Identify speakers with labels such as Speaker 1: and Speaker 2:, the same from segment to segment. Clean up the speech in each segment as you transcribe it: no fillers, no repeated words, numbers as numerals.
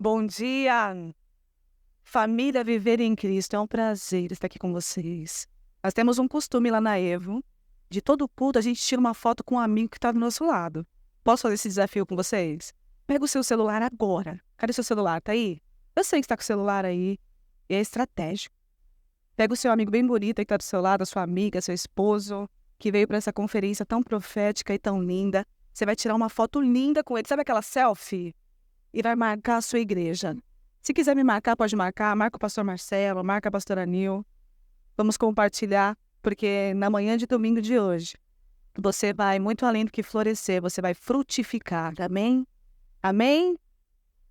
Speaker 1: Bom dia, família Viver em Cristo. É um prazer estar aqui com vocês. Nós temos um costume lá na Evo, de todo culto a gente tira uma foto com um amigo que está do nosso lado. Posso fazer esse desafio com vocês? Pega o seu celular agora. Cadê o seu celular? Tá aí? Eu sei que está com o celular aí e é estratégico. Pega o seu amigo bem bonito aí que está do seu lado, a sua amiga, seu esposo, que veio para essa conferência tão profética e tão linda. Você vai tirar uma foto linda com ele. Sabe aquela selfie? E vai marcar a sua igreja. Se quiser me marcar, pode marcar. Marca o pastor Marcelo, marca a pastora Nil. Vamos compartilhar, porque na manhã de domingo de hoje, você vai muito além do que florescer, você vai frutificar. Amém? Amém?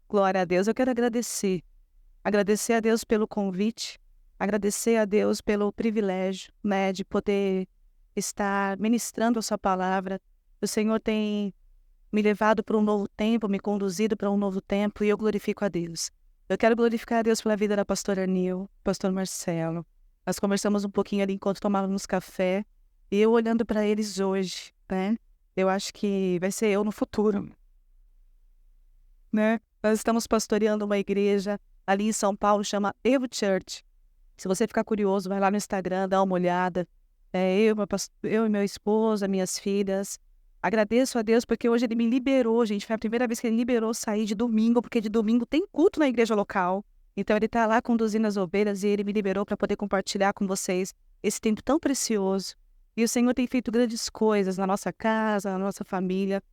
Speaker 1: Glória a Deus. Eu quero agradecer. Agradecer a Deus pelo convite. Agradecer a Deus pelo privilégio, de poder estar ministrando a sua palavra. O Senhor tem me levado para um novo tempo, me conduzido para um novo tempo, e eu glorifico a Deus. Eu quero glorificar a Deus pela vida da pastora Nil, pastor Marcelo. Nós conversamos um pouquinho ali enquanto tomávamos café, e eu olhando para eles hoje, eu acho que vai ser eu no futuro, né? Nós estamos pastoreando uma igreja ali em São Paulo, chama Evo Church. Se você ficar curioso, vai lá no Instagram, dá uma olhada. Eu e meu esposo, minhas filhas. Agradeço a Deus porque hoje ele me liberou, gente. Foi a primeira vez que ele liberou sair de domingo, porque de domingo tem culto na igreja local. Então ele está lá conduzindo as ovelhas e ele me liberou para poder compartilhar com vocês esse tempo tão precioso. E o Senhor tem feito grandes coisas na nossa casa, na nossa família.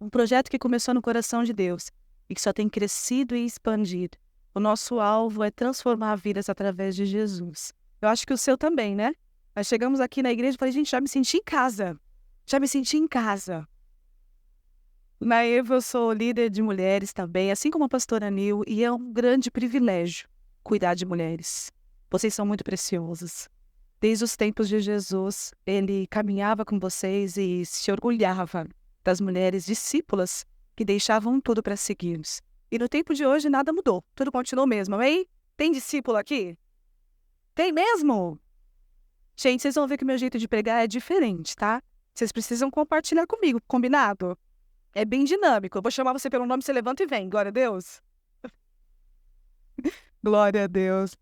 Speaker 1: Um projeto que começou no coração de Deus e que só tem crescido e expandido. O nosso alvo é transformar vidas através de Jesus. Eu acho que o seu também, né? Nós chegamos aqui na igreja e falei, gente, já me senti em casa. Já me senti em casa. Na Evo eu sou líder de mulheres também, assim como a pastora Nil, e é um grande privilégio cuidar de mulheres. Vocês são muito preciosas. Desde os tempos de Jesus, ele caminhava com vocês e se orgulhava das mulheres discípulas que deixavam tudo para segui-los. E no tempo de hoje nada mudou, tudo continuou mesmo, amém? Tem discípulo aqui? Tem mesmo? Gente, vocês vão ver que o meu jeito de pregar é diferente, tá? Vocês precisam compartilhar comigo, combinado? É bem dinâmico. Eu vou chamar você pelo nome, você levanta e vem. Glória a Deus. Glória a Deus.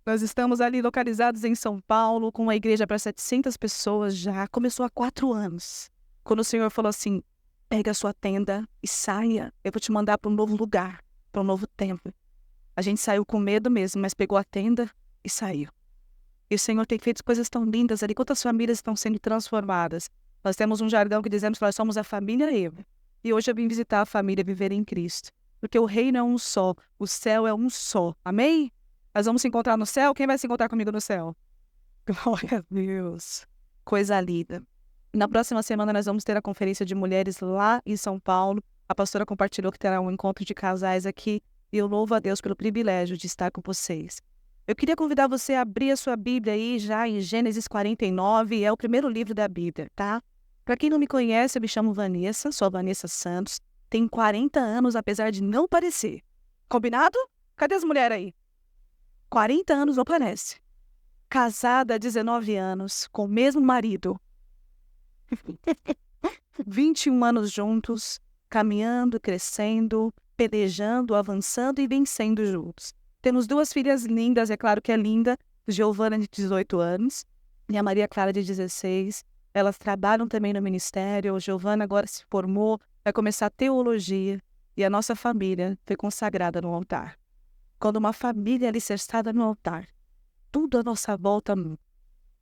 Speaker 1: Nós estamos ali localizados em São Paulo, com uma igreja para 700 pessoas já. Começou há 4 anos. Quando o Senhor falou assim, pega a sua tenda e saia. Eu vou te mandar para um novo lugar, para um novo tempo. A gente saiu com medo mesmo, mas pegou a tenda e saiu. E o Senhor tem feito coisas tão lindas ali. Quantas famílias estão sendo transformadas? Nós temos um jargão que dizemos que nós somos a família Evo. E hoje eu vim visitar a família Viver em Cristo. Porque o reino é um só, o céu é um só. Amém? Nós vamos se encontrar no céu? Quem vai se encontrar comigo no céu? Glória a Deus. Coisa linda. Na próxima semana nós vamos ter a conferência de mulheres lá em São Paulo. A pastora compartilhou que terá um encontro de casais aqui. E eu louvo a Deus pelo privilégio de estar com vocês. Eu queria convidar você a abrir a sua Bíblia aí já em Gênesis 49. É o primeiro livro da Bíblia, tá? Para quem não me conhece, eu me chamo Vanessa, sou a Vanessa Santos. Tenho 40 anos, apesar de não parecer. Combinado? Cadê as mulheres aí? 40 anos não parece. Casada há 19 anos, com o mesmo marido. 21 anos juntos, caminhando, crescendo, pelejando, avançando e vencendo juntos. Temos 2 filhas lindas, é claro que é linda, Giovana de 18 anos e a Maria Clara de 16. Elas trabalham também no ministério. Giovana agora se formou, vai começar teologia e a nossa família foi consagrada no altar. Quando uma família é alicerçada no altar, tudo à nossa volta muda.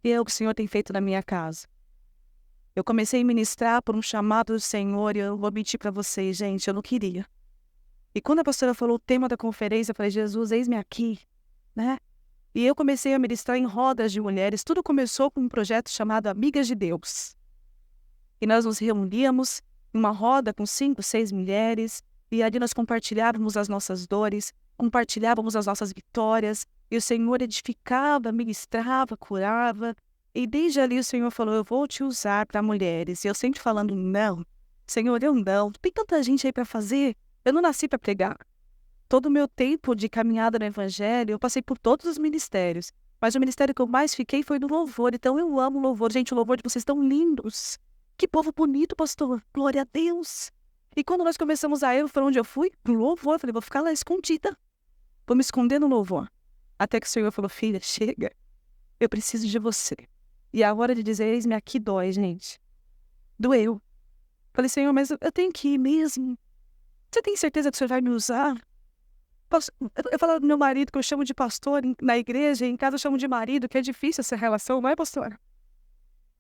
Speaker 1: E é o que o Senhor tem feito na minha casa. Eu comecei a ministrar por um chamado do Senhor e eu vou mentir para vocês, gente, eu não queria. E quando a pastora falou o tema da conferência, eu falei, Jesus, eis-me aqui, né? E eu comecei a ministrar em rodas de mulheres. Tudo começou com um projeto chamado Amigas de Deus. E nós nos reuníamos em uma roda com 5, 6 mulheres. E ali nós compartilhávamos as nossas dores, compartilhávamos as nossas vitórias. E o Senhor edificava, ministrava, curava. E desde ali o Senhor falou, eu vou te usar para mulheres. E eu sempre falando, não. Senhor, eu não. Tem tanta gente aí para fazer. Eu não nasci para pregar. Todo o meu tempo de caminhada no Evangelho, eu passei por todos os ministérios. Mas o ministério que eu mais fiquei foi no louvor. Então eu amo louvor. Gente, o louvor de vocês tão lindos. Que povo bonito, pastor. Glória a Deus. E quando nós começamos a ir para onde eu fui, pro louvor, eu falei, vou ficar lá escondida. Vou me esconder no louvor. Até que o Senhor falou, filha, chega. Eu preciso de você. E a hora de dizer, eis-me aqui, dói, gente. Doeu. Falei, Senhor, mas eu tenho que ir mesmo. Você tem certeza que o Senhor vai me usar? Eu falo do meu marido, que eu chamo de pastor na igreja, e em casa eu chamo de marido, que é difícil essa relação, não é, pastora?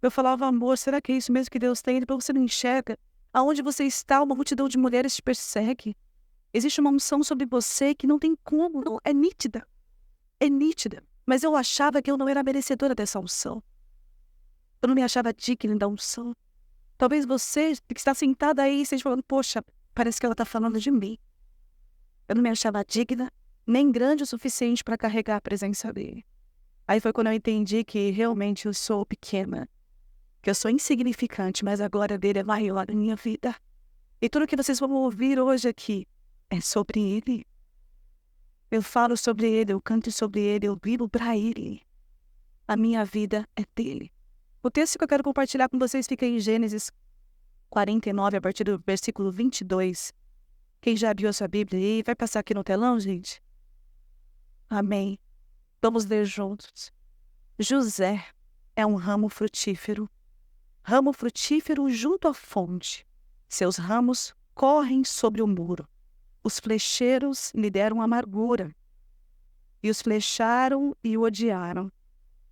Speaker 1: Eu falava, amor, será que é isso mesmo que Deus tem? Depois você não enxerga. Aonde você está, uma multidão de mulheres te persegue. Existe uma unção sobre você que não tem como, não, é nítida. É nítida. Mas eu achava que eu não era merecedora dessa unção. Eu não me achava digna da unção. Talvez você que está sentada aí esteja falando, poxa, parece que ela está falando de mim. Eu não me achava digna, nem grande o suficiente para carregar a presença dele. Aí foi quando eu entendi que realmente eu sou pequena, que eu sou insignificante, mas a glória dele é maior na minha vida. E tudo que vocês vão ouvir hoje aqui é sobre ele. Eu falo sobre ele, eu canto sobre ele, eu vivo para ele. A minha vida é dele. O texto que eu quero compartilhar com vocês fica em Gênesis 49, a partir do versículo 22. Quem já abriu a sua Bíblia aí, vai passar aqui no telão, gente? Amém. Vamos ler juntos. José é um ramo frutífero junto à fonte. Seus ramos correm sobre o muro. Os flecheiros lhe deram amargura, e os flecharam e o odiaram.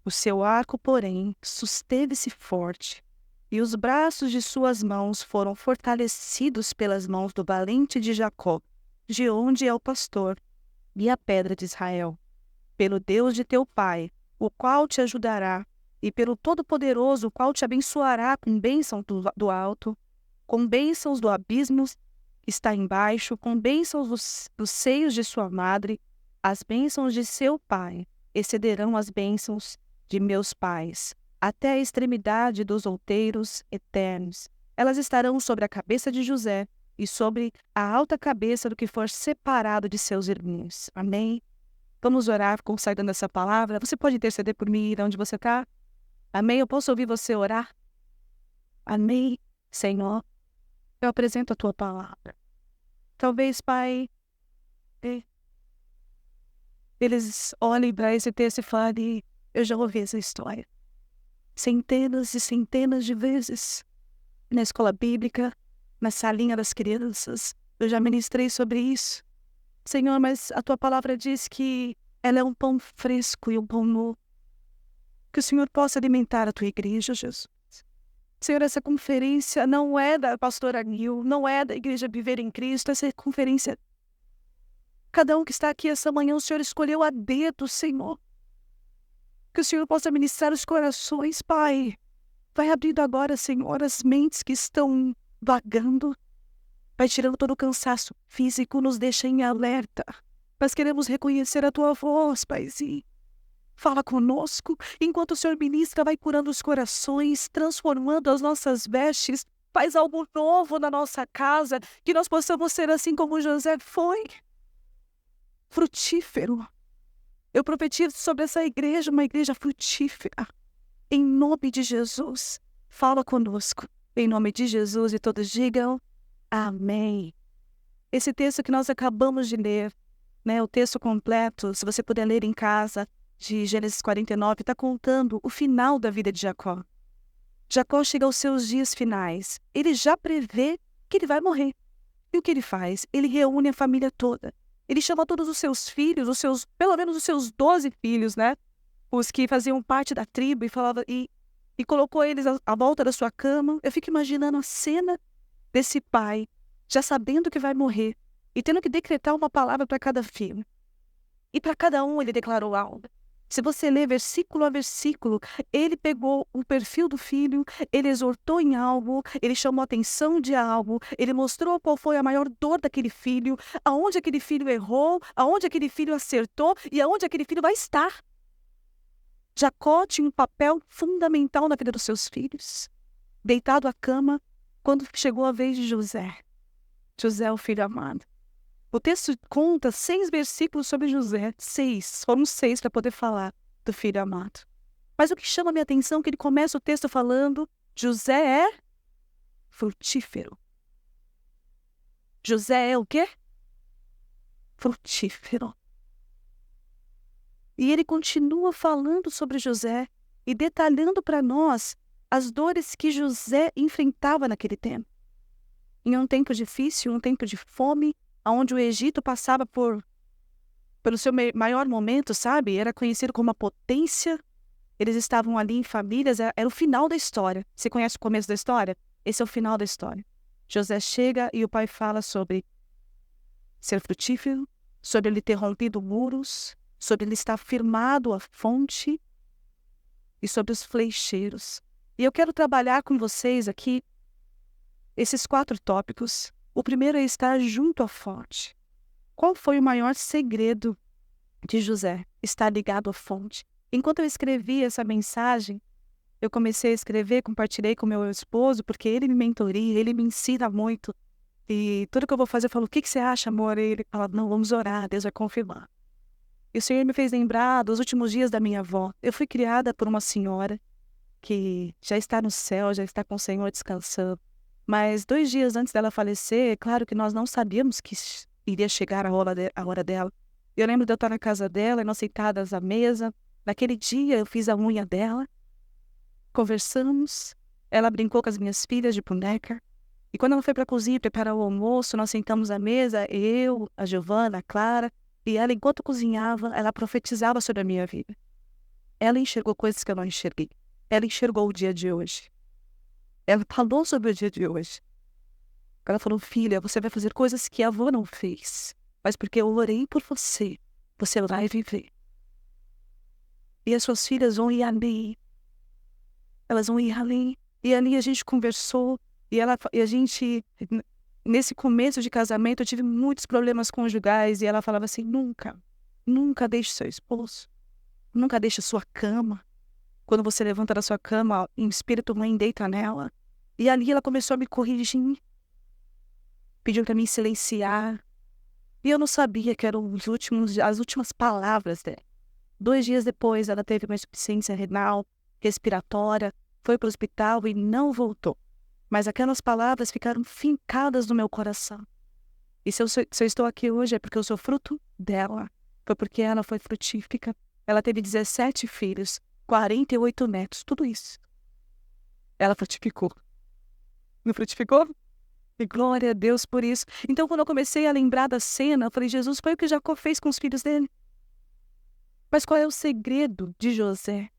Speaker 1: O seu arco, porém, susteve-se forte, e os braços de suas mãos foram fortalecidos pelas mãos do valente de Jacó, de onde é o pastor e a pedra de Israel. Pelo Deus de teu pai, o qual te ajudará, e pelo Todo-Poderoso, o qual te abençoará com bênção do alto, com bênçãos do abismo que está embaixo, com bênçãos dos seios de sua madre, as bênçãos de seu pai excederão as bênçãos de meus pais, até a extremidade dos outeiros eternos. Elas estarão sobre a cabeça de José e sobre a alta cabeça do que for separado de seus irmãos. Amém? Vamos orar consagrando essa palavra. Você pode interceder por mim de onde você está? Amém? Eu posso ouvir você orar? Amém, Senhor. Eu apresento a tua palavra. Talvez, Pai, eles olhem para esse texto e falem, eu já ouvi essa história. Centenas e centenas de vezes. Na escola bíblica, na salinha das crianças, eu já ministrei sobre isso. Senhor, mas a tua palavra diz que ela é um pão fresco e um pão novo. Que o Senhor possa alimentar a tua igreja, Jesus. Senhor, essa conferência não é da pastora Nil, não é da Igreja Viver em Cristo, essa conferência. Cada um que está aqui essa manhã, o Senhor escolheu a dedo, Senhor. Que o Senhor possa ministrar os corações, Pai. Vai abrindo agora, Senhor, as mentes que estão vagando. Vai tirando todo o cansaço físico, nos deixa em alerta. Nós queremos reconhecer a tua voz, Paizinho. Fala conosco, enquanto o Senhor ministra, vai curando os corações, transformando as nossas vestes, faz algo novo na nossa casa, que nós possamos ser assim como José foi, frutífero. Eu profetizo sobre essa igreja, uma igreja frutífera, em nome de Jesus. Fala conosco, em nome de Jesus, e todos digam amém. Esse texto que nós acabamos de ler, o texto completo, se você puder ler em casa, de Gênesis 49, está contando o final da vida de Jacó. Jacó chega aos seus dias finais. Ele já prevê que ele vai morrer. E o que ele faz? Ele reúne a família toda. Ele chama todos os seus filhos, pelo menos os seus 12 filhos, os que faziam parte da tribo, e colocou eles à volta da sua cama. Eu fico imaginando a cena desse pai, já sabendo que vai morrer, e tendo que decretar uma palavra para cada filho. E para cada um ele declarou algo. Se você ler versículo a versículo, ele pegou o perfil do filho, ele exortou em algo, ele chamou a atenção de algo, ele mostrou qual foi a maior dor daquele filho, aonde aquele filho errou, aonde aquele filho acertou e aonde aquele filho vai estar. Jacó tinha um papel fundamental na vida dos seus filhos. Deitado à cama, quando chegou a vez de José. José, o filho amado. O texto conta 6 versículos sobre José. 6. Foram 6 para poder falar do filho amado. Mas o que chama a minha atenção é que ele começa o texto falando: José é frutífero. José é o quê? Frutífero. E ele continua falando sobre José e detalhando para nós as dores que José enfrentava naquele tempo. Em um tempo difícil, um tempo de fome, onde o Egito passava pelo seu maior momento, sabe? Era conhecido como uma potência. Eles estavam ali em famílias, era o final da história. Você conhece o começo da história? Esse é o final da história. José chega e o pai fala sobre ser frutífero, sobre ele ter rompido muros, sobre ele estar firmado à fonte e sobre os flecheiros. E eu quero trabalhar com vocês aqui esses 4 tópicos. O primeiro é estar junto à fonte. Qual foi o maior segredo de José? Estar ligado à fonte. Enquanto eu escrevi essa mensagem, eu comecei a escrever, compartilhei com meu esposo, porque ele me mentoria, ele me ensina muito. E tudo que eu vou fazer, eu falo, o que você acha, amor? E ele fala, não, vamos orar, Deus vai confirmar. E o Senhor me fez lembrar dos últimos dias da minha avó. Eu fui criada por uma senhora que já está no céu, já está com o Senhor descansando. Mas 2 dias antes dela falecer, é claro que nós não sabíamos que iria chegar a hora dela. Eu lembro de eu estar na casa dela, nós sentadas à mesa. Naquele dia eu fiz a unha dela, conversamos, ela brincou com as minhas filhas de boneca. E quando ela foi para a cozinha preparar o almoço, nós sentamos à mesa, eu, a Giovana, a Clara, e ela, enquanto cozinhava, ela profetizava sobre a minha vida. Ela enxergou coisas que eu não enxerguei. Ela enxergou o dia de hoje. Ela falou sobre o dia de hoje. Ela falou, filha, você vai fazer coisas que a avó não fez. Mas porque eu orei por você, você vai viver. E as suas filhas vão ir ali. Elas vão ir ali. E ali a gente conversou. E a gente, nesse começo de casamento, eu tive muitos problemas conjugais. E ela falava assim, nunca deixe seu esposo. Nunca deixe sua cama. Quando você levanta da sua cama, em espírito ruim, deita nela. E ali ela começou a me corrigir. Pediu para mim silenciar. E eu não sabia que eram as últimas palavras dela. 2 dias depois, ela teve uma insuficiência renal, respiratória, foi para o hospital e não voltou. Mas aquelas palavras ficaram fincadas no meu coração. E se eu estou aqui hoje é porque eu sou fruto dela. Foi porque ela foi frutífica. Ela teve 17 filhos, 48 netos, tudo isso. Ela frutificou. Não frutificou? E glória a Deus por isso. Então, quando eu comecei a lembrar da cena, eu falei, Jesus, foi o que Jacó fez com os filhos dele. Mas qual é o segredo de José?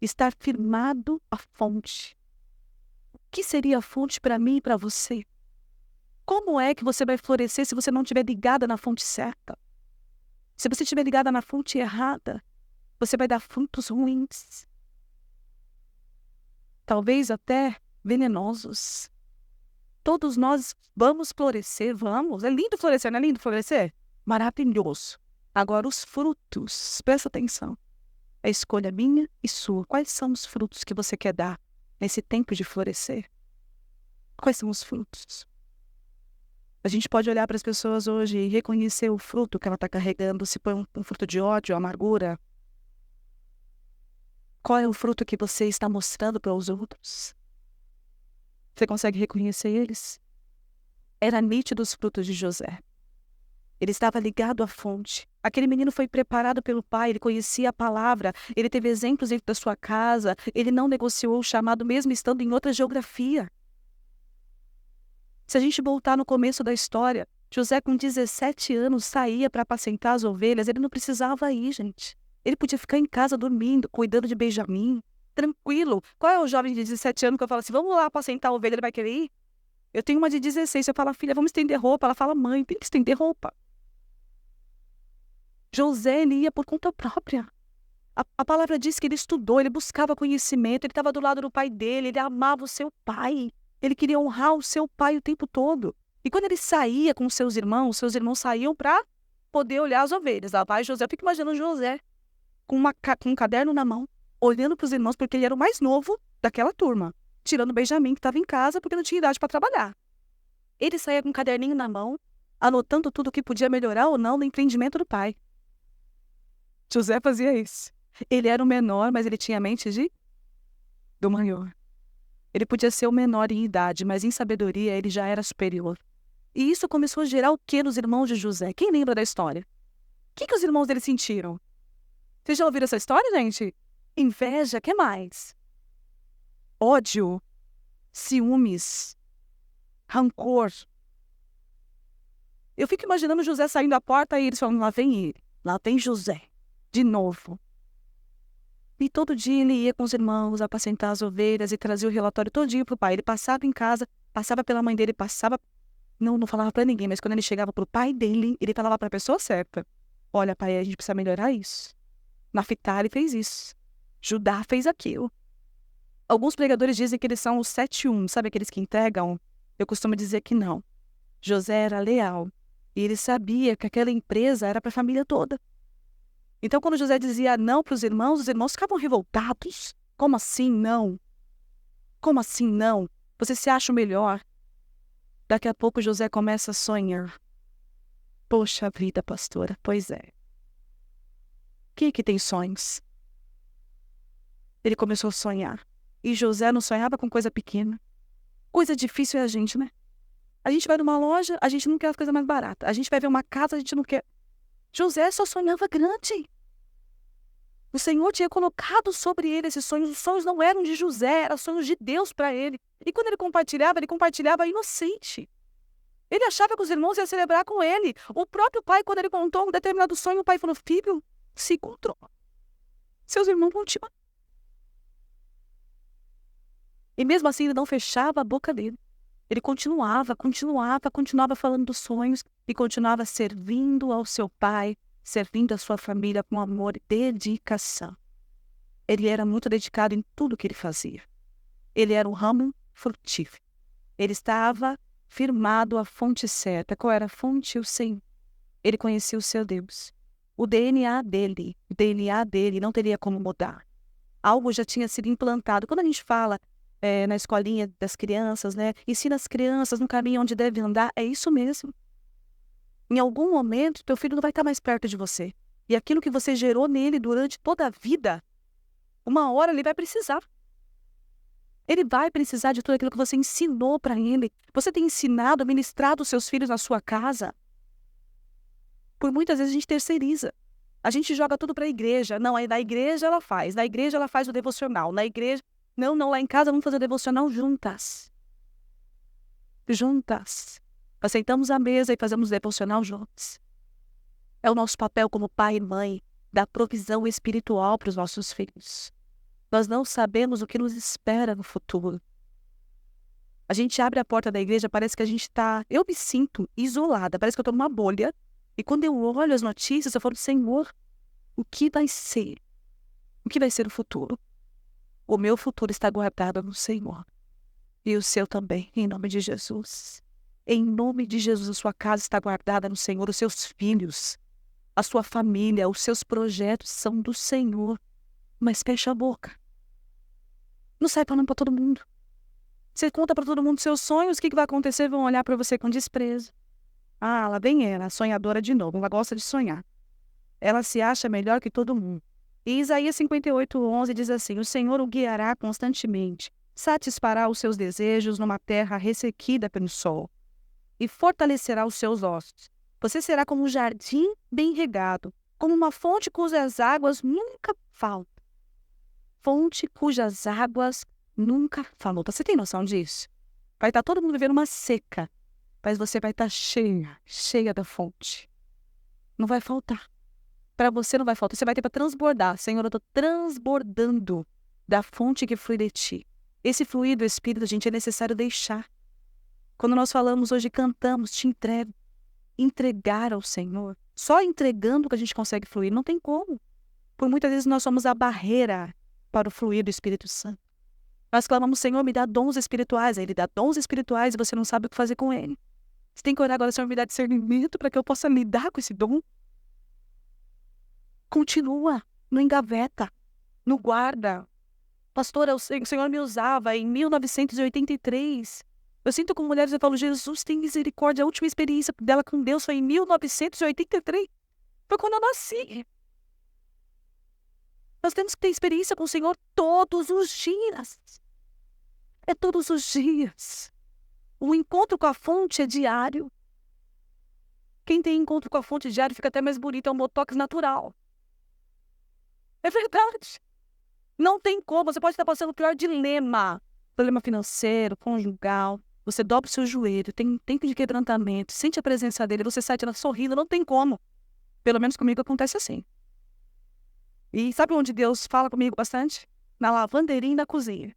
Speaker 1: Estar firmado à fonte. O que seria a fonte para mim e para você? Como é que você vai florescer se você não estiver ligada na fonte certa? Se você estiver ligada na fonte errada, você vai dar frutos ruins. Talvez até venenosos. Todos nós vamos florescer, vamos. É lindo florescer, não é lindo florescer? Maravilhoso. Agora os frutos, presta atenção. É escolha minha e sua. Quais são os frutos que você quer dar nesse tempo de florescer? Quais são os frutos? A gente pode olhar para as pessoas hoje e reconhecer o fruto que ela está carregando, se foi um fruto de ódio, amargura. Qual é o fruto que você está mostrando para os outros? Você consegue reconhecer eles? Era nítido os frutos de José. Ele estava ligado à fonte. Aquele menino foi preparado pelo pai, ele conhecia a palavra, ele teve exemplos dentro da sua casa, ele não negociou o chamado mesmo estando em outra geografia. Se a gente voltar no começo da história, José com 17 anos saía para apacentar as ovelhas, ele não precisava ir, gente. Ele podia ficar em casa dormindo, cuidando de Benjamim, tranquilo. Qual é o jovem de 17 anos que eu falo assim, vamos lá apacentar a ovelha, ele vai querer ir? Eu tenho uma de 16, eu falo, filha, vamos estender roupa. Ela fala, mãe, tem que estender roupa. José, ele ia por conta própria. A palavra diz que ele estudou, ele buscava conhecimento, ele estava do lado do pai dele, ele amava o seu pai. Ele queria honrar o seu pai o tempo todo. E quando ele saía com os seus irmãos saíam para poder olhar as ovelhas. Lá vai José, eu fico imaginando José com um caderno na mão, olhando para os irmãos, porque ele era o mais novo daquela turma, tirando Benjamim, que estava em casa porque não tinha idade para trabalhar. Ele saía com um caderninho na mão, anotando tudo o que podia melhorar ou não no empreendimento do pai. José fazia isso. Ele era o menor, mas ele tinha a mente do maior. Ele podia ser o menor em idade, mas em sabedoria ele já era superior. E isso começou a gerar o que nos irmãos de José? Quem lembra da história? O que os irmãos dele sentiram? Vocês já ouviram essa história, gente? Inveja, que mais? Ódio, ciúmes, rancor. Eu fico imaginando José saindo da porta e eles falando, lá vem ele, lá vem José, de novo. E todo dia ele ia com os irmãos apacentar as ovelhas e trazia o relatório todinho para o pai. Ele passava em casa, passava pela mãe dele, passava... Não falava para ninguém, mas quando ele chegava para o pai dele, ele falava para a pessoa certa. Olha, pai, a gente precisa melhorar isso. Naftali fez isso. Judá fez aquilo. Alguns pregadores dizem que eles são os 7-1, sabe aqueles que entregam? Eu costumo dizer que não. José era leal e ele sabia que aquela empresa era para a família toda. Então, quando José dizia não para os irmãos ficavam revoltados. Como assim não? Como assim não? Você se acha o melhor? Daqui a pouco José começa a sonhar. Poxa vida, pastora, pois é. Quem é que tem sonhos? Ele começou a sonhar. E José não sonhava com coisa pequena. Coisa difícil é a gente, né? A gente vai numa loja, a gente não quer as coisas mais baratas. A gente vai ver uma casa, a gente não quer... José só sonhava grande. O Senhor tinha colocado sobre ele esses sonhos. Os sonhos não eram de José, eram sonhos de Deus para ele. E quando ele compartilhava inocente. Ele achava que os irmãos iam celebrar com ele. O próprio pai, quando ele contou um determinado sonho, o pai falou, filho, se encontrou. Seus irmãos vão te amar. E mesmo assim ele não fechava a boca dele. Ele continuava falando dos sonhos e continuava servindo ao seu pai, servindo a sua família com amor e dedicação. Ele era muito dedicado em tudo que ele fazia. Ele era um ramo frutífero. Ele estava firmado à fonte certa. Qual era a fonte? O Senhor. Ele conhecia o seu Deus. O DNA dele não teria como mudar. Algo já tinha sido implantado. Quando a gente fala na escolinha das crianças, né? Ensina as crianças no caminho onde devem andar. É isso mesmo. Em algum momento, teu filho não vai estar mais perto de você. E aquilo que você gerou nele durante toda a vida, uma hora ele vai precisar. Ele vai precisar de tudo aquilo que você ensinou para ele. Você tem ensinado, ministrado os seus filhos na sua casa. Por muitas vezes a gente terceiriza. A gente joga tudo para a igreja. Não, aí na igreja ela faz. Na igreja ela faz o devocional. Na igreja... Não, lá em casa vamos fazer o devocional juntas. Juntas. Sentamos à mesa e fazemos o devocional juntos. É o nosso papel como pai e mãe, dar provisão espiritual para os nossos filhos. Nós não sabemos o que nos espera no futuro. A gente abre a porta da igreja, parece que a gente está... Eu me sinto isolada, parece que eu estou numa bolha. E quando eu olho as notícias, eu falo, Senhor, o que vai ser? O que vai ser o futuro? O meu futuro está guardado no Senhor. E o seu também, em nome de Jesus. Em nome de Jesus, a sua casa está guardada no Senhor. Os seus filhos, a sua família, os seus projetos são do Senhor. Mas fecha a boca. Não sai falando para todo mundo. Você conta para todo mundo seus sonhos, o que vai acontecer? Vão olhar para você com desprezo. Ah, lá vem ela, a sonhadora de novo. Ela gosta de sonhar. Ela se acha melhor que todo mundo. E Isaías 58:11 diz assim, o Senhor o guiará constantemente, satisfará os seus desejos numa terra ressequida pelo sol e fortalecerá os seus ossos. Você será como um jardim bem regado, como uma fonte cujas águas nunca faltam. Fonte cujas águas nunca faltam. Você tem noção disso? Vai estar todo mundo vivendo uma seca, mas você vai estar cheia da fonte. Não vai faltar. Para você não vai faltar, você vai ter para transbordar. Senhor, eu estou transbordando da fonte que flui de ti. Esse fluir do Espírito, gente, é necessário deixar. Quando nós falamos hoje, cantamos, te entrego. Entregar ao Senhor. Só entregando que a gente consegue fluir. Não tem como. Por muitas vezes nós somos a barreira para o fluir do Espírito Santo. Nós clamamos, Senhor, me dá dons espirituais. Aí Ele dá dons espirituais e você não sabe o que fazer com ele. Você tem que orar agora, Senhor, me dá discernimento para que eu possa lidar com esse dom. Continua, não engaveta, não guarda. Pastora, o Senhor me usava em 1983. Eu sinto como mulheres, eu falo, Jesus tem misericórdia. A última experiência dela com Deus foi em 1983. Foi quando eu nasci. Nós temos que ter experiência com o Senhor todos os dias. É todos os dias. O encontro com a fonte é diário. Quem tem encontro com a fonte diária fica até mais bonito, é um botox natural. É verdade. Não tem como, você pode estar passando o pior dilema. Problema financeiro, conjugal. Você dobra o seu joelho, tem tempo de quebrantamento, sente a presença dele, você sai de lá sorrindo, não tem como. Pelo menos comigo acontece assim. E sabe onde Deus fala comigo bastante? Na lavanderia e na cozinha.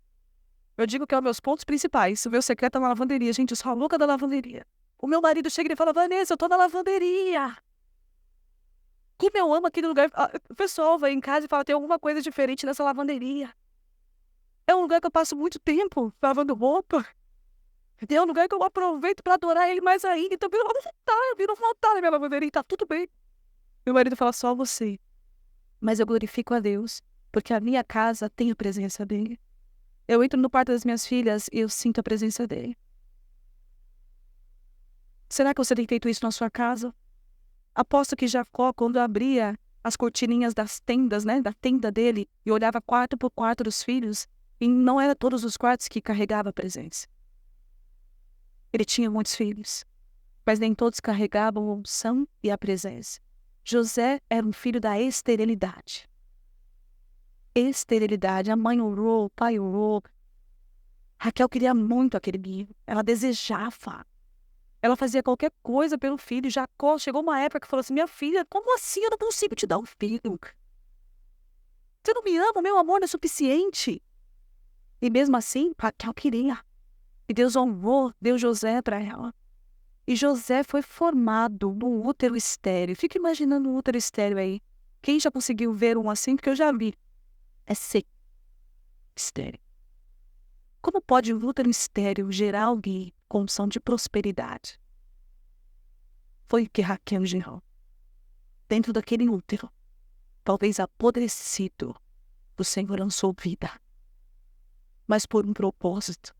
Speaker 1: Eu digo que é um dos meus pontos principais. O meu secreto é na lavanderia. Gente, eu sou a louca da lavanderia. O meu marido chega e fala, Vanessa, eu tô na lavanderia. Como eu amo aquele lugar. O pessoal vai em casa e fala, tem alguma coisa diferente nessa lavanderia. É um lugar que eu passo muito tempo lavando roupa. É um lugar que eu aproveito para adorar ele mais ainda. Então, eu viro um altar na minha lavanderia. Tá tudo bem. Meu marido fala, só você. Mas eu glorifico a Deus, porque a minha casa tem a presença dele. Eu entro no quarto das minhas filhas e eu sinto a presença dele. Será que você tem feito isso na sua casa? Aposto que Jacó, quando abria as cortininhas das tendas, né, da tenda dele, e olhava quarto por quarto dos filhos, e não era todos os quartos que carregava a presença. Ele tinha muitos filhos, mas nem todos carregavam a unção e a presença. José era um filho da esterilidade. Esterilidade. A mãe orou, o pai orou. Raquel queria muito aquele menino. Ela desejava. Ela fazia qualquer coisa pelo filho. Jacó chegou uma época que falou assim, minha filha, como assim eu não consigo te dar um filho? Você não me ama, meu amor não é suficiente. E mesmo assim, Raquel queria. E Deus honrou, deu José para ela. E José foi formado num útero estéril. Fica imaginando um útero estéril aí. Quem já conseguiu ver um assim? Porque eu já vi. É seco. Estéril. Como pode um útero estéril gerar alguém com unção de prosperidade? Foi o que Raquel gerou. Dentro daquele útero, talvez apodrecido, o Senhor lançou vida. Mas por um propósito.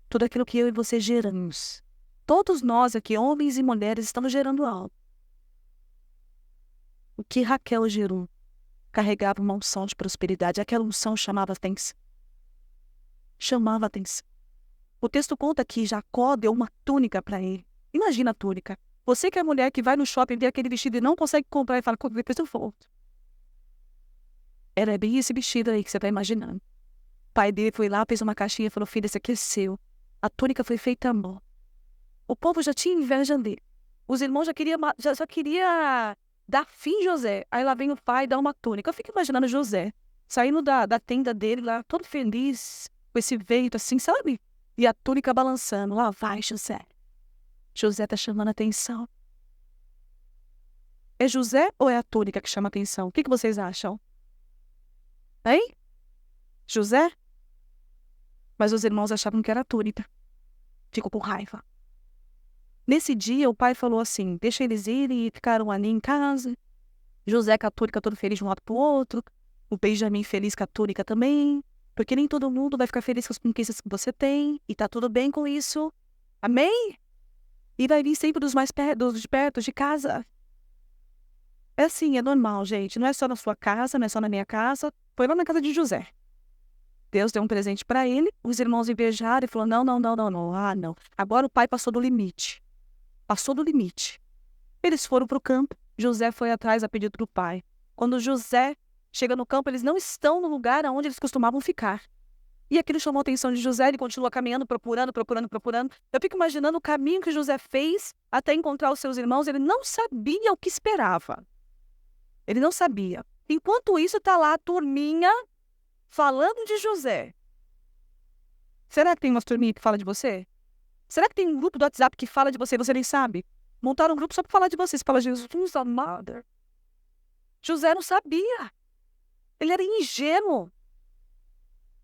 Speaker 1: Tudo aquilo que eu e você geramos. Todos nós aqui, homens e mulheres, estamos gerando algo. O que Raquel gerou carregava uma unção de prosperidade. Aquela unção chamava atenção. Chamava atenção. O texto conta que Jacó deu uma túnica para ele. Imagina a túnica. Você que é mulher que vai no shopping, vê aquele vestido e não consegue comprar e fala, depois eu volto. Era bem esse vestido aí que você está imaginando. O pai dele foi lá, fez uma caixinha e falou, filha, esse aqui é seu. A túnica foi feita à mão. O povo já tinha inveja dele. Os irmãos já queria dar fim em José. Aí lá vem o pai e dá uma túnica. Eu fico imaginando José saindo da tenda dele lá, todo feliz, com esse vento assim, sabe? E a túnica balançando. Lá vai José. José tá chamando a atenção. É José ou é a túnica que chama a atenção? O que vocês acham? Hein? José? Mas os irmãos achavam que era a túnica. Ficou com raiva. Nesse dia, o pai falou assim, deixa eles irem, e ficaram ali em casa. José com a túnica todo feliz de um lado pro outro. O Benjamim feliz com a túnica também. Porque nem todo mundo vai ficar feliz com as conquistas que você tem. E tá tudo bem com isso. Amém? E vai vir sempre dos mais perto, de perto, de casa. É assim, é normal, gente. Não é só na sua casa, não é só na minha casa. Foi lá na casa de José. Deus deu um presente para ele. Os irmãos invejaram e falaram, não. Ah, não. Agora o pai passou do limite. Passou do limite. Eles foram para o campo. José foi atrás a pedido do pai. Quando José chega no campo, eles não estão no lugar onde eles costumavam ficar. E aquilo chamou a atenção de José, ele continua caminhando, procurando. Eu fico imaginando o caminho que José fez até encontrar os seus irmãos. Ele não sabia o que esperava. Ele não sabia. Enquanto isso, está lá a turminha falando de José. Será que tem uma turminha que fala de você? Será que tem um grupo do WhatsApp que fala de você e você nem sabe? Montaram um grupo só para falar de você. Você fala, Jesus amado. José não sabia. Ele era ingênuo.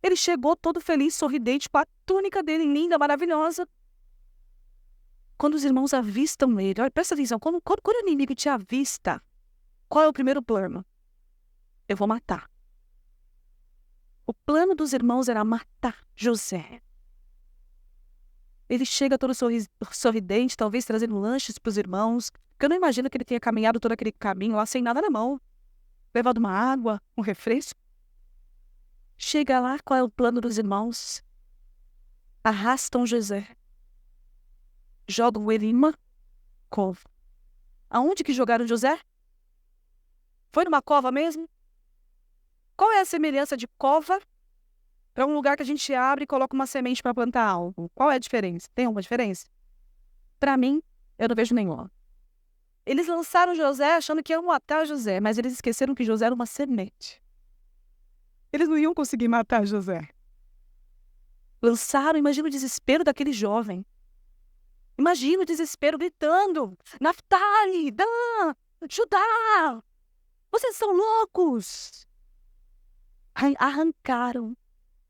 Speaker 1: Ele chegou todo feliz, sorridente, com a túnica dele linda, maravilhosa. Quando os irmãos avistam ele, olha, presta atenção, quando o inimigo te avista, qual é o primeiro plano? Eu vou matar. O plano dos irmãos era matar José. Ele chega todo sorridente, talvez trazendo lanches para os irmãos, porque eu não imagino que ele tenha caminhado todo aquele caminho lá sem nada na mão. Levado uma água, um refresco. Chega lá, qual é o plano dos irmãos? Arrastam José. Jogam ele em uma cova. Aonde que jogaram José? Foi numa cova mesmo? Qual é a semelhança de cova para um lugar que a gente abre e coloca uma semente para plantar algo? Qual é a diferença? Tem alguma diferença? Para mim, eu não vejo nenhuma. Eles lançaram José achando que iam matar José, mas eles esqueceram que José era uma semente. Eles não iam conseguir matar José. Lançaram, imagina o desespero daquele jovem. Imagina o desespero gritando: Naftali, Dan, Judá, vocês são loucos!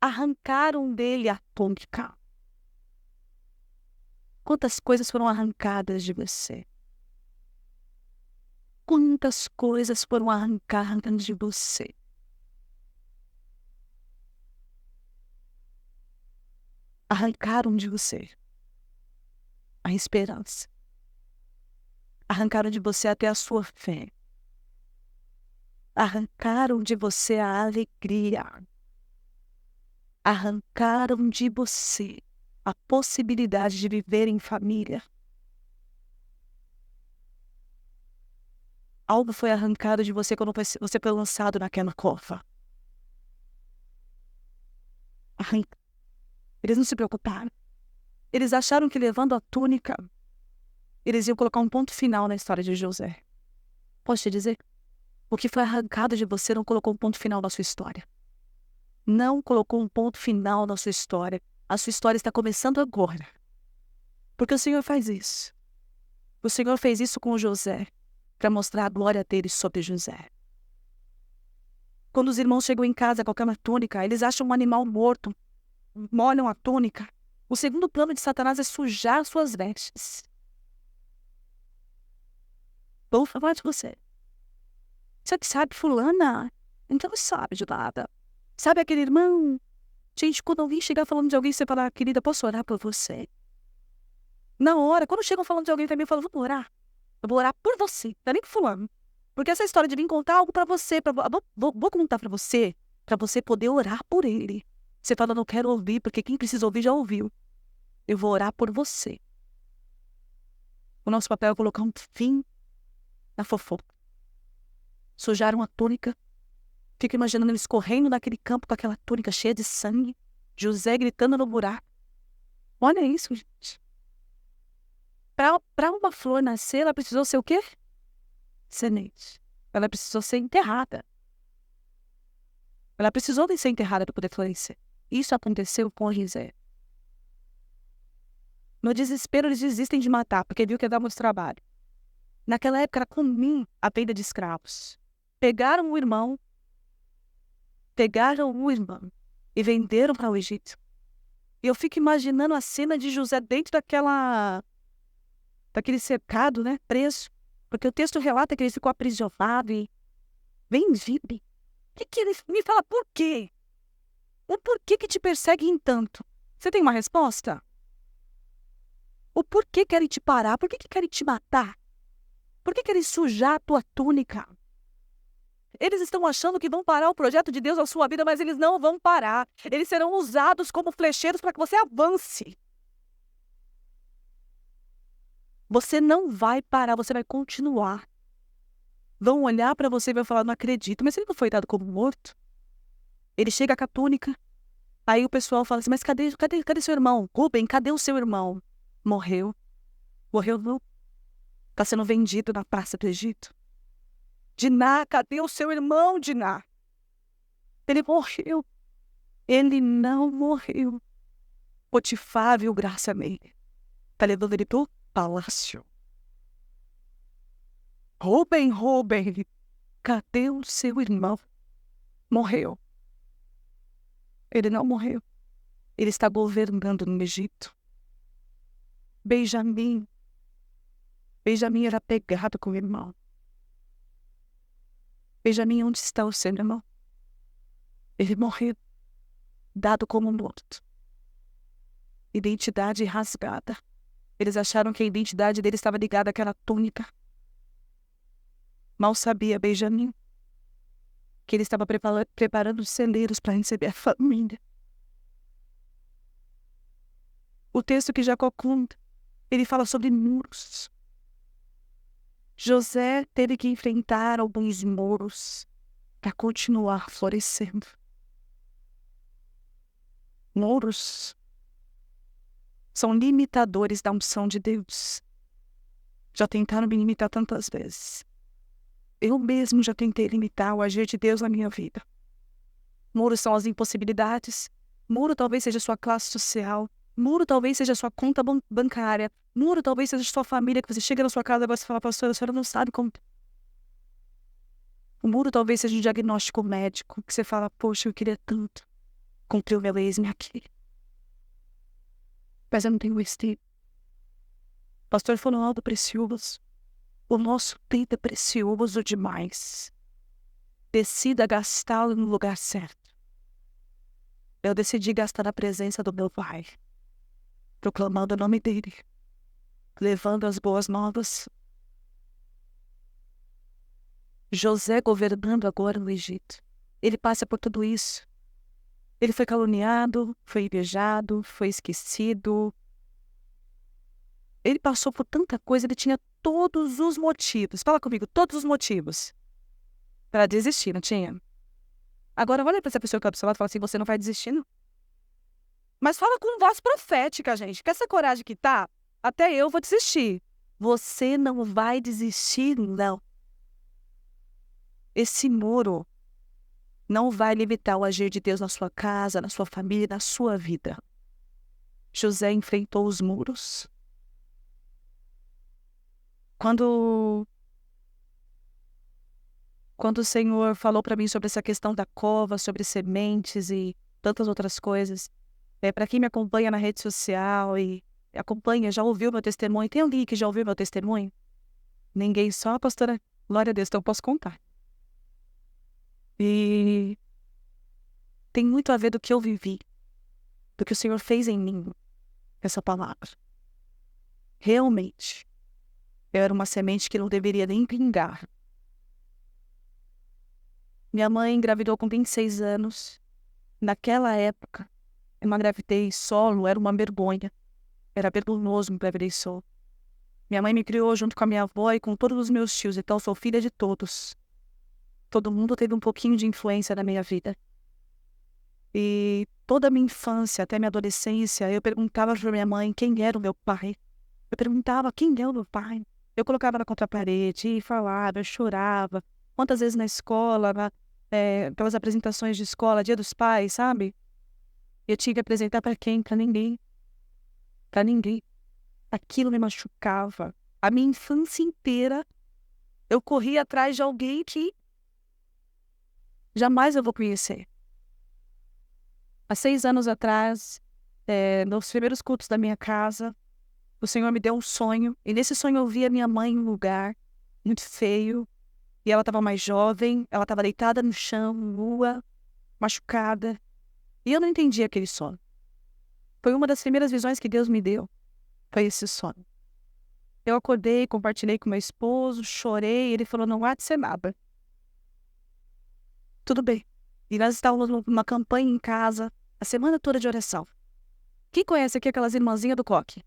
Speaker 1: Arrancaram dele a túnica. Quantas coisas foram arrancadas de você? Quantas coisas foram arrancadas de você? Arrancaram de você a esperança. Arrancaram de você até a sua fé. Arrancaram de você a alegria. Arrancaram de você a possibilidade de viver em família. Algo foi arrancado de você quando você foi lançado naquela cova. Eles não se preocuparam. Eles acharam que levando a túnica, eles iam colocar um ponto final na história de José. Posso te dizer? O que foi arrancado de você não colocou um ponto final na sua história. Não colocou um ponto final na sua história. A sua história está começando agora. Porque o Senhor faz isso. O Senhor fez isso com José, para mostrar a glória dele sobre José. Quando os irmãos chegam em casa com aquela túnica, eles acham um animal morto, molham a túnica. O segundo plano de Satanás é sujar suas vestes. Vou falar de você. Você que sabe, fulana? Então sabe de nada. Sabe aquele irmão? Gente, quando alguém chegar falando de alguém, você fala, querida, posso orar por você? Na hora, quando chegam falando de alguém também, eu falo, vamos orar. Eu vou orar por você, não é nem por fulano. Porque essa história de vir contar algo pra você, vou contar pra você poder orar por ele. Você fala, não quero ouvir, porque quem precisa ouvir já ouviu. Eu vou orar por você. O nosso papel é colocar um fim na fofoca. Sujaram a túnica. Fico imaginando eles correndo naquele campo com aquela túnica cheia de sangue. José gritando no buraco. Olha isso, gente. Para uma flor nascer, ela precisou ser o quê? Semente. Ela precisou ser enterrada. Ela precisou de ser enterrada para poder florescer. Isso aconteceu com José. No desespero, eles desistem de matar, porque viu que ia dar muito trabalho. Naquela época, era comum a venda de escravos. Pegaram o irmão e venderam para o Egito. E eu fico imaginando a cena de José dentro daquele cercado, né, preso. Porque o texto relata que ele ficou aprisionado e vendido. Que ele me fala por quê? O porquê que te perseguem tanto? Você tem uma resposta? O porquê querem te parar? Por que querem te matar? Por que querem sujar a tua túnica? Eles estão achando que vão parar o projeto de Deus na sua vida, mas eles não vão parar. Eles serão usados como flecheiros para que você avance. Você não vai parar, você vai continuar. Vão olhar para você e vão falar, não acredito, mas ele não foi dado como morto? Ele chega com a túnica. Aí o pessoal fala assim, mas cadê seu irmão? Rubem, cadê o seu irmão? Morreu. Morreu não. Está sendo vendido na praça do Egito. Diná, cadê o seu irmão, Diná? Ele morreu. Ele não morreu. Potifar viu graça nele. Está levando ele pro palácio. Rubem, cadê o seu irmão? Morreu. Ele não morreu. Ele está governando no Egito. Benjamim era pegado com o irmão. Benjamim, onde está o seu irmão? Ele morreu, dado como morto. Identidade rasgada. Eles acharam que a identidade dele estava ligada àquela túnica. Mal sabia Benjamim que ele estava preparando os celeiros para receber a família. O texto que Jacó conta, ele fala sobre muros. José teve que enfrentar alguns muros para continuar florescendo. Muros são limitadores da unção de Deus. Já tentaram me limitar tantas vezes. Eu mesmo já tentei limitar o agir de Deus na minha vida. Muros são as impossibilidades. Muro talvez seja sua classe social. Muro talvez seja sua conta bancária. Muro talvez seja sua família, que você chega na sua casa e você fala, pastor, a senhora não sabe como... O muro talvez seja um diagnóstico médico, que você fala, poxa, eu queria tanto cumprir o meu exame aqui. Mas eu não tenho esse tempo. Pastor falou algo precioso. O nosso tempo é precioso demais. Decida gastá-lo no lugar certo. Eu decidi gastar na presença do meu Pai, proclamando o nome dele, levando as boas novas. José governando agora no Egito. Ele passa por tudo isso. Ele foi caluniado, foi invejado, foi esquecido. Ele passou por tanta coisa, ele tinha todos os motivos. Fala comigo, todos os motivos para desistir, não tinha? Agora olha para essa pessoa que está do seu lado e fala assim, você não vai desistir, não. Mas fala com voz profética, gente. Com essa coragem que tá, até eu vou desistir. Você não vai desistir, não. Esse muro não vai limitar o agir de Deus na sua casa, na sua família, na sua vida. José enfrentou os muros. Quando o Senhor falou para mim sobre essa questão da cova, sobre sementes e tantas outras coisas, para quem me acompanha na rede social e acompanha, já ouviu meu testemunho, tem alguém que já ouviu meu testemunho? Ninguém, só a pastora, glória a Deus, então eu posso contar. E tem muito a ver do que eu vivi, do que o Senhor fez em mim, essa palavra. Realmente, eu era uma semente que não deveria nem pingar. Minha mãe engravidou com 26 anos. Naquela época, uma gravidez solo era uma vergonha. Era vergonhoso uma gravidez solo. Minha mãe me criou junto com a minha avó e com todos os meus tios, então eu sou filha de todos. Todo mundo teve um pouquinho de influência na minha vida. E toda a minha infância, até minha adolescência, eu perguntava para minha mãe quem era o meu pai. Eu perguntava quem é o meu pai. Eu colocava ela contra a parede e falava, eu chorava. Quantas vezes na escola, pelas apresentações de escola, Dia dos Pais, sabe? Eu tinha que apresentar para quem? Para ninguém. Para ninguém. Aquilo me machucava. A minha infância inteira, eu corria atrás de alguém que jamais eu vou conhecer. Há 6 anos atrás, nos primeiros cultos da minha casa, o Senhor me deu um sonho. E nesse sonho eu vi a minha mãe em um lugar muito feio. E ela estava mais jovem, ela estava deitada no chão, nua, machucada. E eu não entendi aquele sonho. Foi uma das primeiras visões que Deus me deu. Foi esse sonho. Eu acordei, compartilhei com meu esposo, chorei. Ele falou, não há de ser nada. Tudo bem. E nós estávamos numa campanha em casa, a semana toda de oração. Quem conhece aqui aquelas irmãzinhas do coque?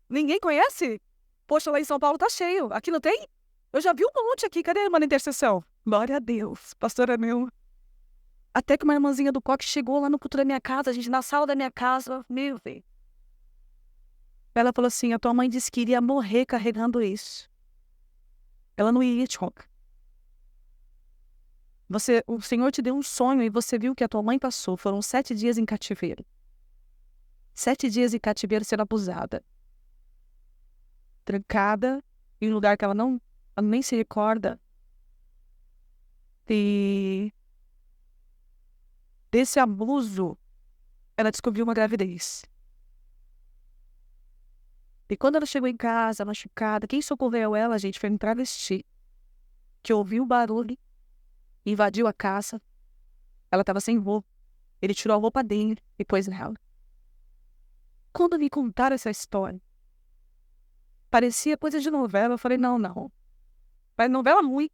Speaker 1: Ninguém conhece? Poxa, lá em São Paulo tá cheio. Aqui não tem? Eu já vi um monte aqui. Cadê a irmã da intercessão? Glória a Deus. Pastora meu. Até que uma irmãzinha do coque chegou lá no culto da minha casa, a gente, na sala da minha casa. Meu Deus. Ela falou assim, a tua mãe disse que iria morrer carregando isso. Ela não iria te contar. O Senhor te deu um sonho e você viu que a tua mãe passou. Foram 7 dias em cativeiro. 7 dias em cativeiro sendo abusada. Trancada em um lugar que ela nem se recorda. E desse abuso, ela descobriu uma gravidez. E quando ela chegou em casa, machucada, quem socorreu ela, gente, foi um travesti, que ouviu o barulho, invadiu a casa. Ela estava sem roupa. Ele tirou a roupa dele e pôs nela. Quando me contaram essa história, parecia coisa de novela. Eu falei, não. Mas novela ruim.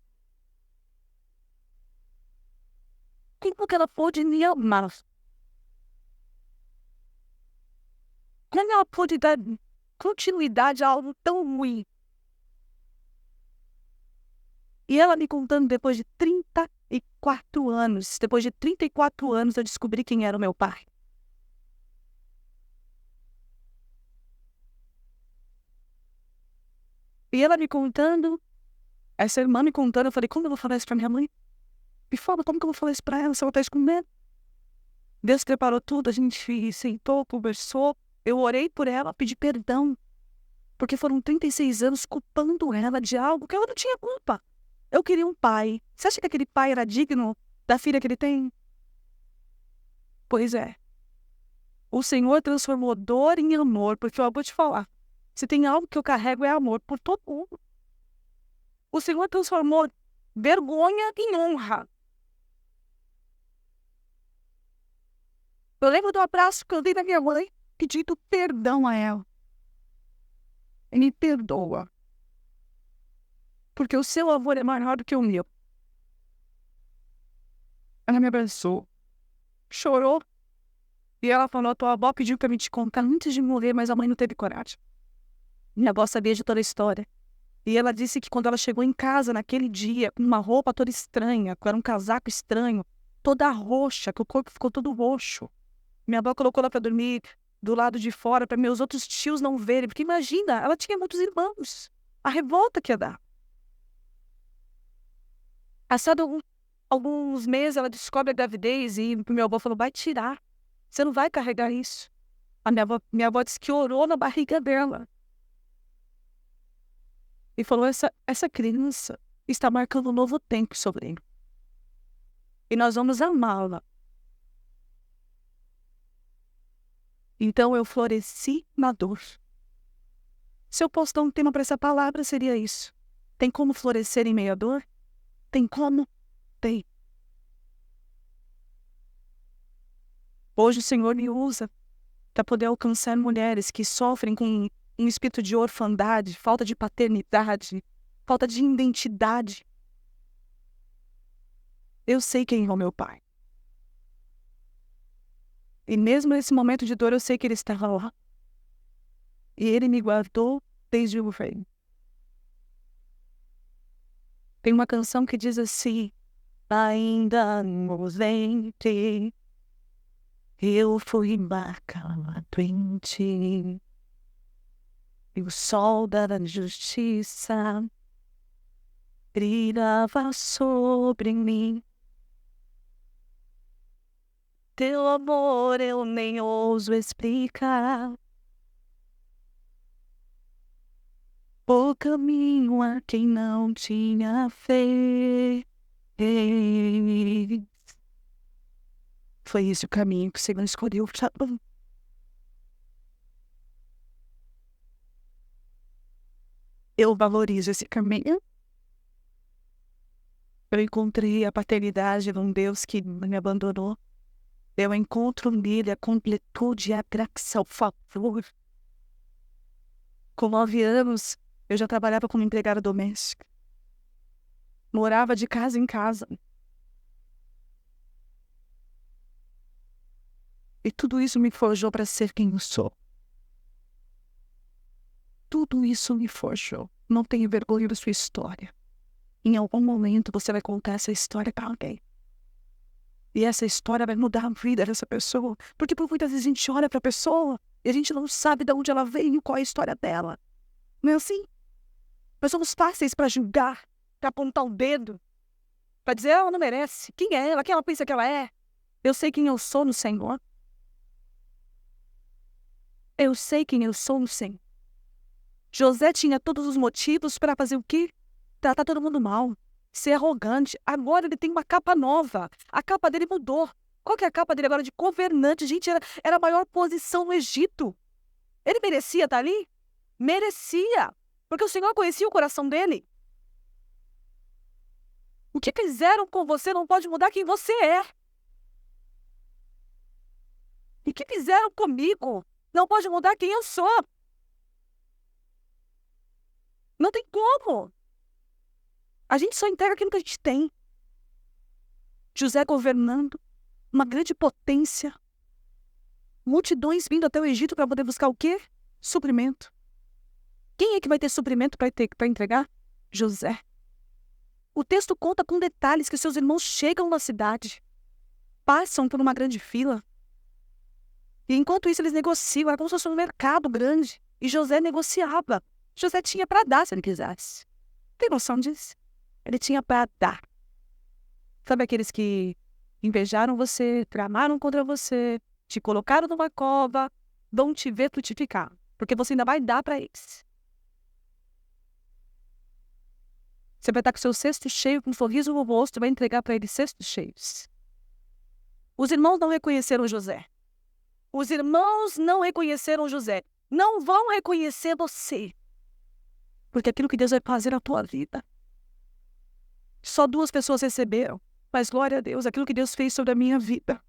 Speaker 1: Como que ela pôde me amar? Como ela pôde dar continuidade a algo tão ruim? E ela me contando depois de 34 anos. Depois de 34 anos eu descobri quem era o meu pai. E ela me contando, essa irmã me contando, eu falei, como eu vou falar isso pra minha mãe? Me fala, como que eu vou falar isso pra ela se ela tá escondendo? Deus preparou tudo, a gente sentou, conversou. Eu orei por ela, pedi perdão. Porque foram 36 anos culpando ela de algo que ela não tinha culpa. Eu queria um pai. Você acha que aquele pai era digno da filha que ele tem? Pois é. O Senhor transformou dor em amor, porque eu vou te falar. Se tem algo que eu carrego é amor por todo mundo. O Senhor transformou vergonha em honra. Eu lembro do abraço que eu dei da minha mãe, pedindo perdão a ela. E me perdoa. Porque o seu amor é maior do que o meu. Ela me abraçou, chorou. E ela falou, tua avó pediu pra me te contar antes de morrer, mas a mãe não teve coragem. Minha avó sabia de toda a história. E ela disse que quando ela chegou em casa naquele dia, com uma roupa toda estranha, com um casaco estranho, toda roxa, que o corpo ficou todo roxo. Minha avó colocou ela pra dormir do lado de fora, para meus outros tios não verem. Porque imagina, ela tinha muitos irmãos. A revolta que ia dar. Passado alguns meses, ela descobre a gravidez e meu avô falou, vai tirar. Você não vai carregar isso. A minha avó disse que orou na barriga dela. E falou, essa criança está marcando um novo tempo sobre ele. E nós vamos amá-la. Então eu floresci na dor. Se eu posso dar um tema para essa palavra, seria isso. Tem como florescer em meio à dor? Tem como? Tem. Hoje o Senhor me usa para poder alcançar mulheres que sofrem com um espírito de orfandade, falta de paternidade, falta de identidade. Eu sei quem é o meu pai. E mesmo nesse momento de dor, eu sei que ele estava lá. E ele me guardou desde o reino. Tem uma canção que diz assim, ainda no ventre, eu fui marcado em ti. E o sol da justiça brilhava sobre mim. Teu amor eu nem ouso explicar. O caminho a quem não tinha fé. Foi esse o caminho que o Senhor escolheu. Eu valorizo esse caminho. Eu encontrei a paternidade de um Deus que me abandonou. Eu encontro nele a completude e a graça, o favor. Com 9 anos, eu já trabalhava como empregada doméstica. Morava de casa em casa. E tudo isso me forjou para ser quem eu sou. Tudo isso me forjou. Não tenha vergonha da sua história. Em algum momento você vai contar essa história para alguém. E essa história vai mudar a vida dessa pessoa. Porque por muitas vezes a gente olha para a pessoa e a gente não sabe de onde ela veio, qual é a história dela. Não é assim? Nós somos fáceis para julgar, para apontar o dedo, para dizer, ela não merece. Quem é ela? Quem ela pensa que ela é? Eu sei quem eu sou no Senhor. Eu sei quem eu sou no Senhor. José tinha todos os motivos para fazer o quê? Tratar todo mundo mal. Ser arrogante. Agora ele tem uma capa nova. A capa dele mudou. Qual que é a capa dele agora? De governante. Gente, era a maior posição no Egito. Ele merecia estar ali? Merecia. Porque o Senhor conhecia o coração dele. O que fizeram com você não pode mudar quem você é. E o que fizeram comigo não pode mudar quem eu sou. Não tem como. A gente só entrega aquilo que a gente tem. José governando, uma grande potência. Multidões vindo até o Egito para poder buscar o quê? Suprimento. Quem é que vai ter suprimento para entregar? José. O texto conta com detalhes que seus irmãos chegam na cidade, passam por uma grande fila, e enquanto isso eles negociam, era como se fosse um mercado grande, e José negociava. José tinha para dar se ele quisesse. Tem noção disso? Ele tinha para dar. Sabe aqueles que invejaram você, tramaram contra você, te colocaram numa cova, vão te ver frutificar, porque você ainda vai dar para eles. Você vai estar com seu cesto cheio, com um sorriso no rosto, e vai entregar para eles cestos cheios. Os irmãos não reconheceram José. Os irmãos não reconheceram José. Não vão reconhecer você. Porque aquilo que Deus vai fazer na tua vida. Só 2 pessoas receberam. Mas glória a Deus, aquilo que Deus fez sobre a minha vida.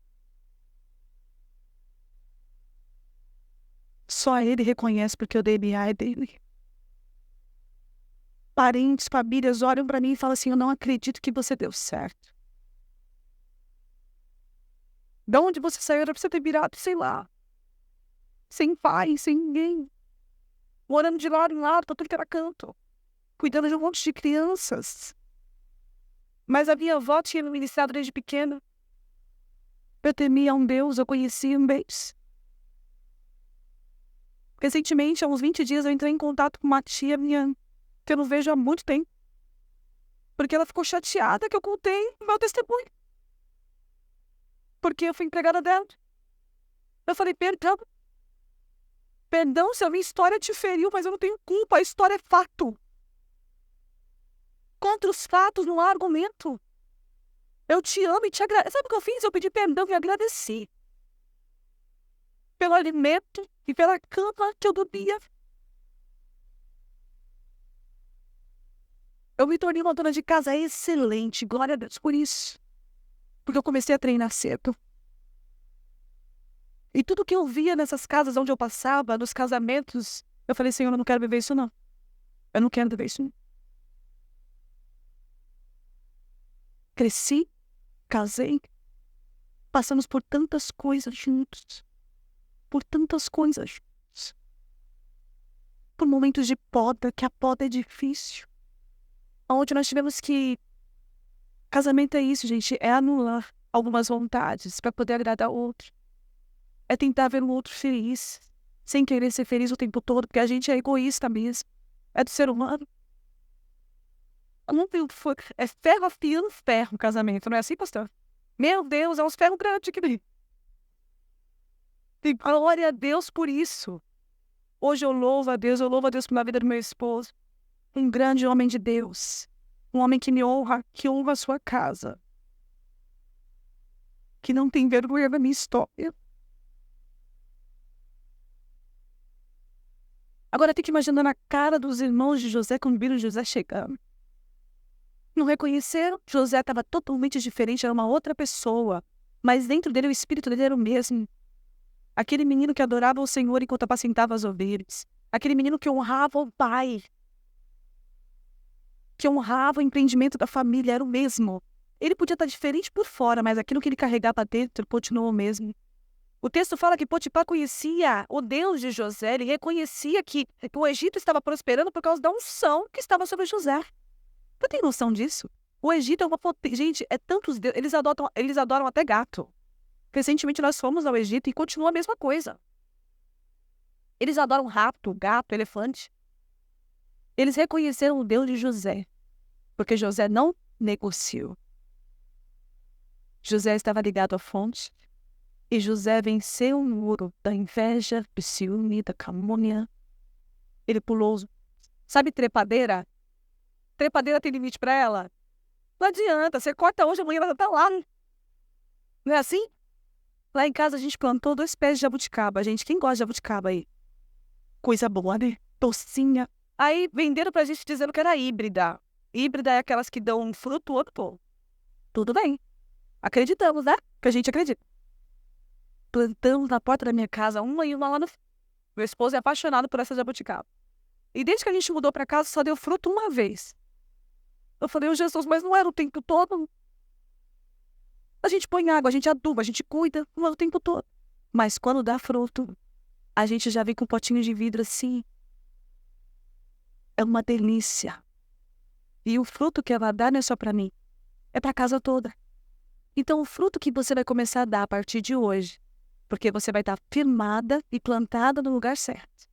Speaker 1: Só Ele reconhece porque o DNA é dele. Parentes, famílias olham para mim e falam assim, eu não acredito que você deu certo. De onde você saiu? Era pra você ter virado, sei lá. Sem pai, sem ninguém. Morando de lado em lado, pra tudo que era canto. Cuidando de um monte de crianças. Mas a minha avó tinha me ministrado desde pequena. Eu temia um Deus, eu conhecia um Deus. Recentemente, há uns 20 dias, eu entrei em contato com uma tia minha, que eu não vejo há muito tempo. Porque ela ficou chateada que eu contei o meu testemunho. Porque eu fui empregada dela. Eu falei, perdão. Perdão se a minha história te feriu, mas eu não tenho culpa, a história é fato. Contra os fatos não há argumento. Eu te amo e te agradeço. Sabe o que eu fiz? Eu pedi perdão e agradeci. Pelo alimento e pela cama que eu dormia. Eu me tornei uma dona de casa excelente, glória a Deus por isso. Porque eu comecei a treinar cedo. E tudo que eu via nessas casas onde eu passava, nos casamentos, eu falei, Senhor, eu não quero viver isso não. Eu não quero viver isso não. Cresci, casei, passamos por tantas coisas juntos. Por tantas coisas juntos. Por momentos de poda, que a poda é difícil. Onde nós tivemos que... Casamento é isso, gente, é anular algumas vontades para poder agradar o outro. É tentar ver o outro feliz, sem querer ser feliz o tempo todo, porque a gente é egoísta mesmo. É do ser humano. Não tem, é ferro afiando ferro o casamento, não é assim, pastor? Meu Deus, é uns ferros grandes que vem. Glória a Deus por isso. Hoje eu louvo a Deus pela vida do meu esposo. Um grande homem de Deus. Um homem que me honra, que honra a sua casa. Que não tem vergonha da minha história. Agora tem que imaginar na cara dos irmãos de José quando viram José chegando. Não reconheceram? José estava totalmente diferente, era uma outra pessoa. Mas dentro dele, o espírito dele era o mesmo. Aquele menino que adorava o Senhor enquanto apacentava as ovelhas. Aquele menino que honrava o pai. Que honrava o empreendimento da família, era o mesmo. Ele podia estar diferente por fora, mas aquilo que ele carregava dentro continuou o mesmo. O texto fala que Potifar conhecia o Deus de José, ele reconhecia que o Egito estava prosperando por causa da unção que estava sobre José. Você tem noção disso? O Egito é uma potência. Gente, é tantos deuses, eles adoram até gato. Recentemente nós fomos ao Egito e continua a mesma coisa. Eles adoram rato, gato, elefante. Eles reconheceram o Deus de José, porque José não negociou. José estava ligado à fonte. E José venceu o muro da inveja, do ciúme, da calúnia. Ele pulou. Sabe trepadeira? Trepadeira tem limite para ela? Não adianta, você corta hoje, amanhã ela tá lá. Não é assim? Lá em casa a gente plantou 2 pés de jabuticaba, gente. Quem gosta de jabuticaba aí? Coisa boa, né? Docinha. Aí venderam pra gente dizendo que era híbrida. Híbrida é aquelas que dão um fruto, outro pô. Tudo bem. Acreditamos, né? Que a gente acredita. Plantamos na porta da minha casa uma e uma lá no... Meu esposo é apaixonado por essa jabuticaba. E desde que a gente mudou pra casa, só deu fruto uma vez. Eu falei, Jesus, mas não era o tempo todo? A gente põe água, a gente aduba, a gente cuida, não é o tempo todo. Mas quando dá fruto, a gente já vem com um potinho de vidro assim. É uma delícia. E o fruto que ela dá não é só para mim, é para a casa toda. Então, o fruto que você vai começar a dar a partir de hoje, porque você vai estar firmada e plantada no lugar certo.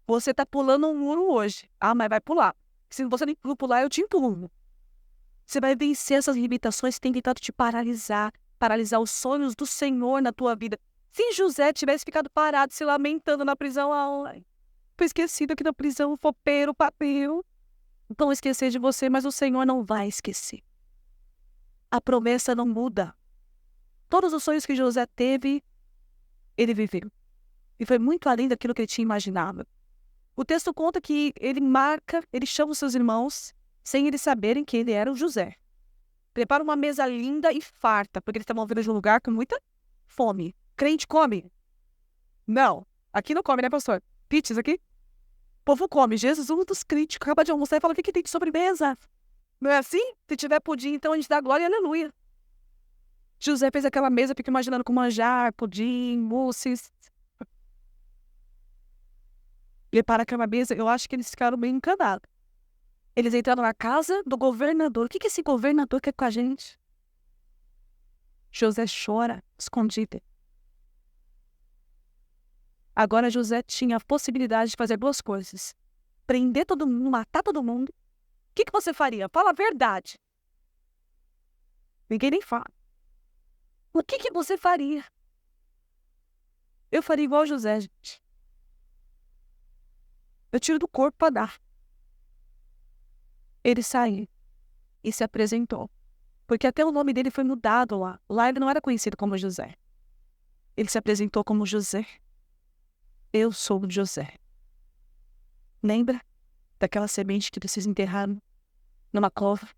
Speaker 1: Você está pulando um muro hoje. Ah, mas vai pular. Se você não pular, eu te empurro. Você vai vencer essas limitações que têm tentado te paralisar os sonhos do Senhor na tua vida. Se José tivesse ficado parado, se lamentando na prisão, foi esquecido aqui na prisão, o fopeiro, o papel. Vão esquecer de você, mas o Senhor não vai esquecer. A promessa não muda. Todos os sonhos que José teve, ele viveu. E foi muito além daquilo que ele tinha imaginado. O texto conta que ele chama os seus irmãos, sem eles saberem que ele era o José. Prepara uma mesa linda e farta, porque eles estavam vindo de um lugar com muita fome. Crente come? Não. Aqui não come, né, pastor? Pizzas aqui? O povo come. Jesus, um dos críticos, acaba de almoçar e fala, o que tem de sobremesa? Não é assim? Se tiver pudim, então a gente dá glória e aleluia. José fez aquela mesa, fica imaginando com manjar, pudim, mousses. Prepara aquela mesa, eu acho que eles ficaram bem encanados. Eles entraram na casa do governador. O que esse governador quer com a gente? José chora, escondido. Agora José tinha a possibilidade de fazer duas coisas. Prender todo mundo, matar todo mundo. O que você faria? Fala a verdade. Ninguém nem fala. O que você faria? Eu faria igual José, gente. Eu tiro do corpo para dar. Ele saiu e se apresentou. Porque até o nome dele foi mudado lá. Lá ele não era conhecido como José. Ele se apresentou como José. Eu sou o José. Lembra daquela semente que vocês enterraram numa cova?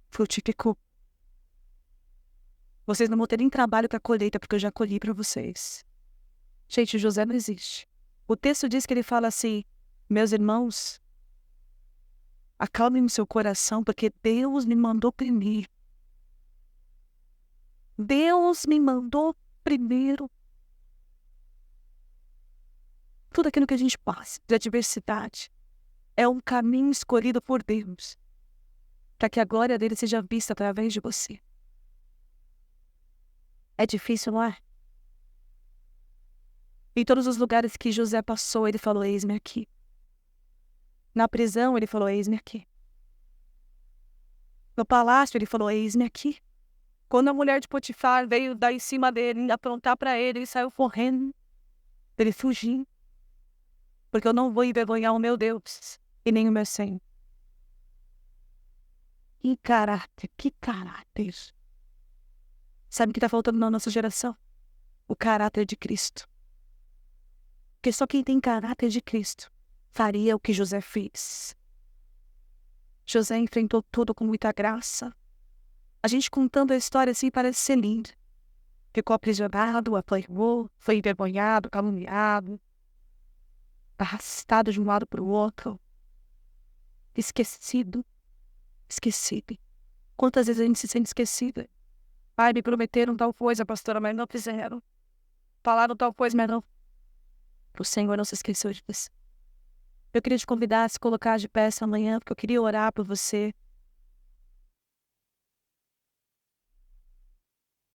Speaker 1: Frutificou. Vocês não vão ter nem trabalho para a colheita, porque eu já colhi para vocês. Gente, José não existe. O texto diz que ele fala assim, meus irmãos, acalmem o seu coração, porque Deus me mandou primeiro. Deus me mandou primeiro. Tudo aquilo que a gente passa de adversidade é um caminho escolhido por Deus, para que a glória dele seja vista através de você. É difícil, não é? Em todos os lugares que José passou, ele falou, eis-me aqui. Na prisão, ele falou, eis-me aqui. No palácio, ele falou, eis-me aqui. Quando a mulher de Potifar veio dar em cima dele, aprontar para ele saiu correndo. Ele fugiu. Porque eu não vou envergonhar o meu Deus e nem o meu Senhor. Que caráter, que caráter. Sabe o que está faltando na nossa geração? O caráter de Cristo. Porque só quem tem caráter de Cristo faria o que José fez. José enfrentou tudo com muita graça. A gente contando a história assim parece ser lindo. Ficou aprisionado, apanhou, foi envergonhado, caluniado, arrastado de um lado para o outro, esquecido. Quantas vezes a gente se sente esquecida? Pai, me prometeram tal coisa, pastora, mas não fizeram. Falaram tal coisa, mas não. O Senhor não se esqueceu de você. Eu queria te convidar a se colocar de pé essa manhã, porque eu queria orar por você.